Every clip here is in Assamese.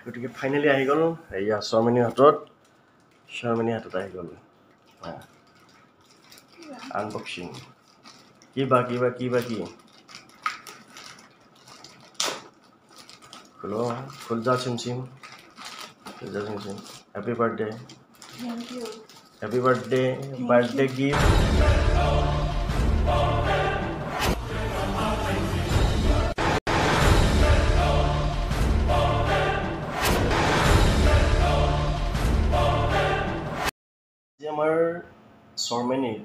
গতিকে ফাইনেলি আহি গ'ল এয়া শৰ্মিনীৰ হাতত আহি গ'ল আনবক্সিং কি খুল যা চিম হ্যাপি বাৰ্থডে বাৰ্থডে গিফট আমাৰ শৰ্মিনীৰ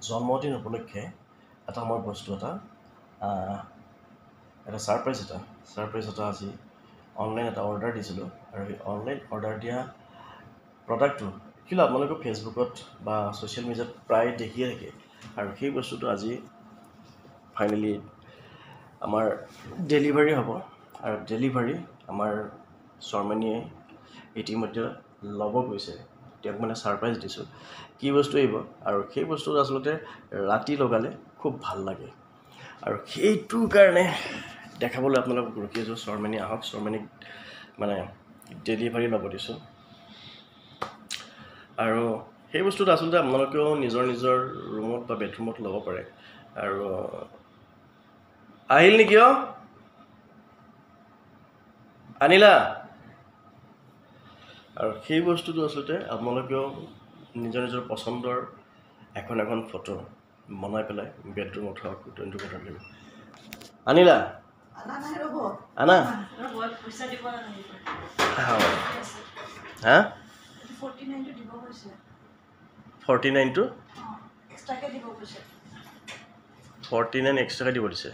জন্মদিন উপলক্ষে এটা মই বস্তু এটা ছাৰপ্ৰাইজ এটা আজি অনলাইন এটা অৰ্ডাৰ দিছিলোঁ আৰু সেই অনলাইন অৰ্ডাৰ দিয়া প্ৰডাক্টটো একচুৱেলি আপোনালোকে ফেচবুকত বা ছ'চিয়েল মিডিয়াত প্ৰায় দেখিয়ে থাকে আৰু সেই বস্তুটো আজি ফাইনেলি আমাৰ ডেলিভাৰী হ'ব আৰু ডেলিভাৰী আমাৰ শৰ্মিনীয়ে ইতিমধ্যে ল'ব গৈছে তেওঁক মানে ছাৰপ্ৰাইজ দিছোঁ কি বস্তু আহিব আৰু সেই বস্তুটো আচলতে ৰাতি লগালে খুব ভাল লাগে আৰু সেইটোৰ কাৰণে দেখাবলৈ আপোনালোকক ৰখি আছোঁ শৰ্মিনী আহক শৰ্মিনীক মানে ডেলিভাৰী ল'ব দিছোঁ আৰু সেই বস্তুটো আচলতে আপোনালোকেও নিজৰ ৰুমত বা বেডৰুমত ল'ব পাৰে আৰু আহিল নেকি আনিলা আৰু সেই বস্তুটো আচলতে আপোনালোকেও নিজৰ পচন্দৰ এখন ফটো বনাই পেলাই বেডৰুমত হওক আনিলা আনা হা 49টো 49 এক্সট্ৰাকৈ দিব দিছে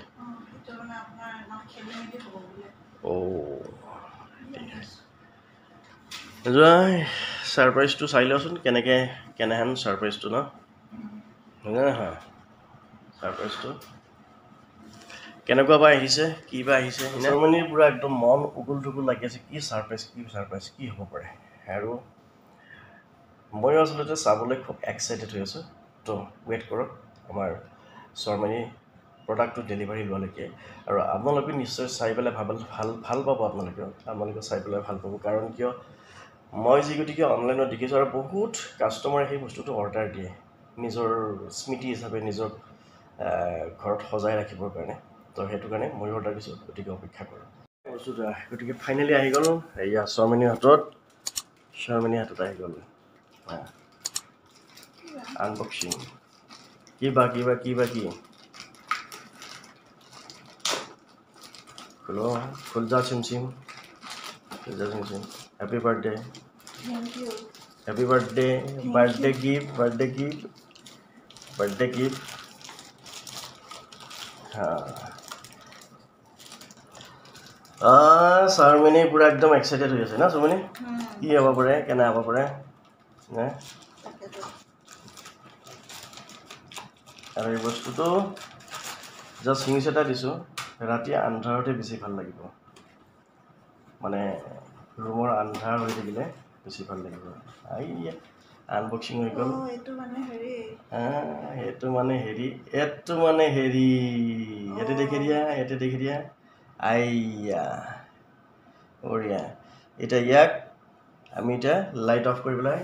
যোৱা ছাৰপ্ৰাইজটো চাই লওঁচোন কেনেহেন ছাৰপ্ৰাইজটো ন নহয় ছাৰপ্ৰাইজটো কেনেকুৱা বা আহিছে কি বা আহিছে শৰ্মিনীৰ পূৰা একদম মন উগুল ঠুগুল লাগি আছে কি ছাৰপ্ৰাইজ কি হ'ব পাৰে আৰু ময়ো আচলতে চাবলৈ খুব এক্সাইটেড হৈ আছোঁ তো ৱেইট কৰক আমাৰ শৰ্মিনী প্ৰডাক্টটো ডেলিভাৰী লোৱালৈকে আৰু আপোনালোকে নিশ্চয় চাই পেলাই ভাল পাব আপোনালোকে চাই পেলাই ভাল পাব কাৰণ কিয় মই গতিকে অনলাইনত দেখিছোঁ আৰু বহুত কাষ্টমাৰে সেই বস্তুটো অৰ্ডাৰ দিয়ে নিজৰ স্মৃতি হিচাপে নিজৰ ঘৰত সজাই ৰাখিবৰ কাৰণে তো সেইটো কাৰণে ময়ো অৰ্ডাৰ দিছোঁ গতিকে অপেক্ষা কৰোঁ গতিকে ফাইনেলি আহি গ'ল এয়া শৰ্মিনীৰ হাতত আহি গ'ল আনবক্সিং কি খুল যা চিম happy birthday birthday gift Sharmini পূৰা একদম এক্সাইটেড হৈ আছে না শৰ্মিনী কি হ'ব পাৰে কেনে হ'ব পাৰে নে আৰু এই বস্তুটো জাষ্ট হিংছ এটা দিছোঁ ৰাতি আন্ধাৰতে বেছি ভাল লাগিব মানে ৰুমৰ আন্ধাৰ হৈ থাকিলে বেছি ভাল লাগিব আনবক্সিং হৈ গ'ল এইটো মানে হেৰি ইয়াতে দেখি দিয়া বঢ়িয়া এতিয়া ইয়াক আমি এতিয়া লাইট অফ কৰি পেলাই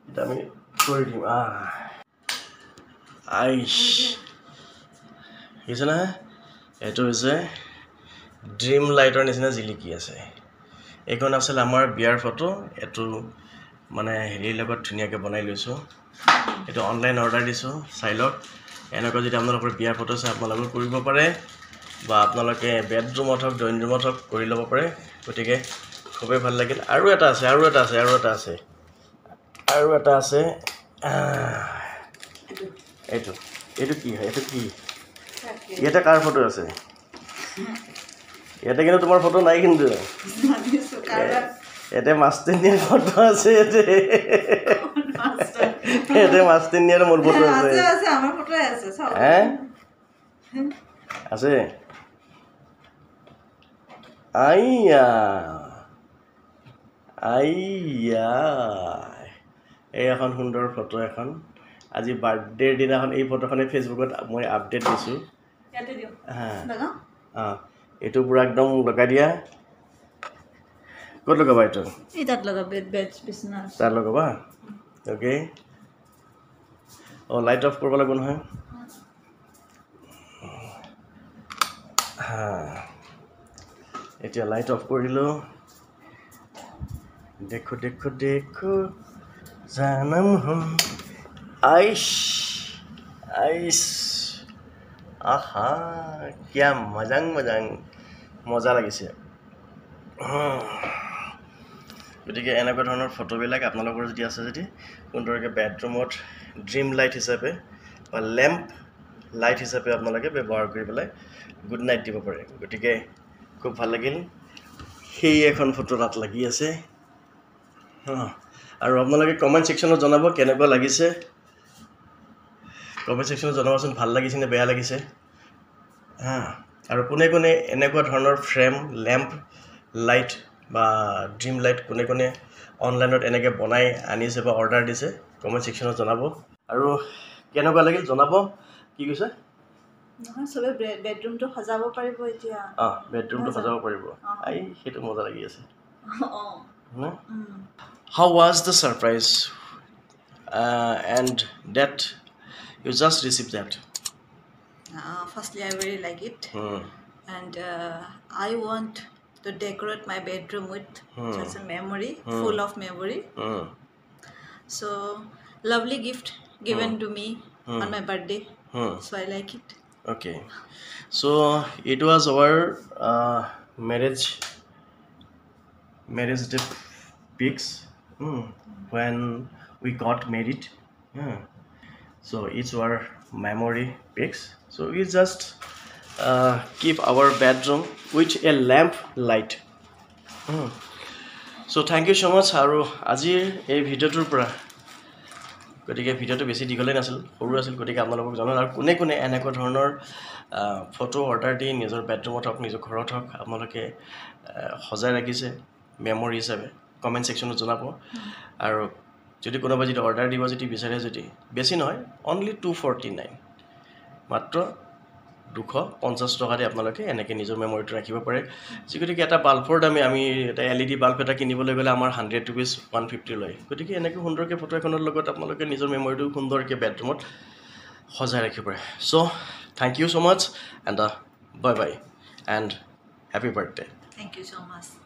এতিয়া আমি কৰি দিম হৈছে নহয় এইটো হৈছে ড্ৰিম লাইটৰ নিচিনা জিলিকি আছে এইখন আছিলে আমাৰ বিয়াৰ ফটো এইটো মানে হেৰিৰ লগত ধুনীয়াকৈ বনাই লৈছোঁ এইটো অনলাইন অৰ্ডাৰ দিছোঁ চাই লওক এনেকুৱা যদি আপোনালোকৰ বিয়াৰ ফটো আছে আপোনালোকে কৰিব পাৰে বা আপোনালোকে বেডৰুমত হওক ড্ৰয়িং ৰুমত হওক কৰি ল'ব পাৰে গতিকে খুবেই ভাল লাগিল আৰু এটা আছে এইটো কি হয় ইয়াতে কাৰ ফটো আছে ইয়াতে কিন্তু তোমাৰ ফটো নাই কিন্তু ইয়াতে মাষ্টাৰনিয়াৰ ফটো আছে ইয়াতে মাষ্টাৰনিয়াৰ মোৰ ফটো আছে আছে এই এখন সুন্দৰ ফটো এখন আজি বাৰ্থডেৰ দিনাখন এই ফটোখনে ফেচবুকত মই আপডেট দিছোঁ এইটো পূৰা একদম লগাই দিয়া ক'ত লগাবা এইটো এই তাত লগা বেড বিছনা তাত লগাবা অ'কে লাইট অফ কৰিব লাগিব নহয় এতিয়া লাইট অফ কৰিলোঁ দেখো দেখো দেখো জানম হম আইশ আইশ আহা কিয়া মজাং মজা লাগিছে গতিকে এনেকুৱা ধৰণৰ ফটোবিলাক আপোনালোকৰ যদি আছে যদি কোনদৰে বেডৰুমত ড্ৰিম লাইট হিচাপে বা লেম্প লাইট হিচাপে আপোনালোকে ব্যৱহাৰ কৰি পেলাই গুড নাইট দিব পাৰে গতিকে খুব ভাল লাগিল সেই এখন ফটো তাত লাগি আছে আৰু আপোনালোকে কমেণ্ট ছেকশ্যনত জনাব কেনেকুৱা লাগিছে কমেণ্ট ছেকশ্যনত জনাবচোন ভাল লাগিছে নে বেয়া লাগিছে আৰু কোনে কোনে এনেকুৱা ধৰণৰ ফ্ৰেম লেম্প লাইট বা ড্ৰিম লাইট কোনে কোনে অনলাইনত এনেকৈ বনাই আনিছে বা অৰ্ডাৰ দিছে কমেণ্ট ছেকশ্যনত জনাব আৰু কেনেকুৱা লাগিল জনাব কি কৈছে নহয় সবে বেডৰুমটো সজাব পাৰিব এতিয়া বেডৰুমটো সজাব পাৰিব সেইটো মজা লাগি আছে অঁ How was the surprise and that you just received that? Firstly, I really like it, and I want to decorate my bedroom with just a memory, full of memory. So, lovely gift given to me on my birthday. So I like it. Okay, so it was our marriage day pics. When we got married so each were memory pics so we just keep our bedroom with a lamp light so thank you so much আৰু আজিৰ এই ভিডিঅ'টোৰ পৰা গতিকে ভিডিঅ'টো বেছি দীঘলে নাছিল সৰু আছিল গতিকে আপোনালোকক জনাল আৰু কোনে কোনে এনেকুৱা ধৰণৰ ফটো অৰ্ডাৰ দি নিজৰ বেডৰুমত হওক নিজৰ ঘৰত হওক আপোনালোকে সজাই ৰাখিছে মেমৰি হিচাপে কমেণ্ট ছেকশ্যনত জনাব আৰু যদি কোনোবাই যদি অৰ্ডাৰ দিব যদি বিচাৰে যদি বেছি নহয় অনলি 249 মাত্ৰ 250 টকাতে আপোনালোকে এনেকৈ নিজৰ মেমৰিটো ৰাখিব পাৰে যিগতিকে এটা বাল্বৰ দামে আমি এটা LED বাল্ব এটা কিনিবলৈ গ'লে আমাৰ 100 rupees 150 লয় গতিকে এনেকৈ সুন্দৰকৈ ফটো এখনৰ লগত আপোনালোকে নিজৰ মেমৰিটো সুন্দৰকৈ বেডৰুমত সজাই ৰাখিব পাৰে so' thank you so' much and bye bye and happy birthday Thank you so much.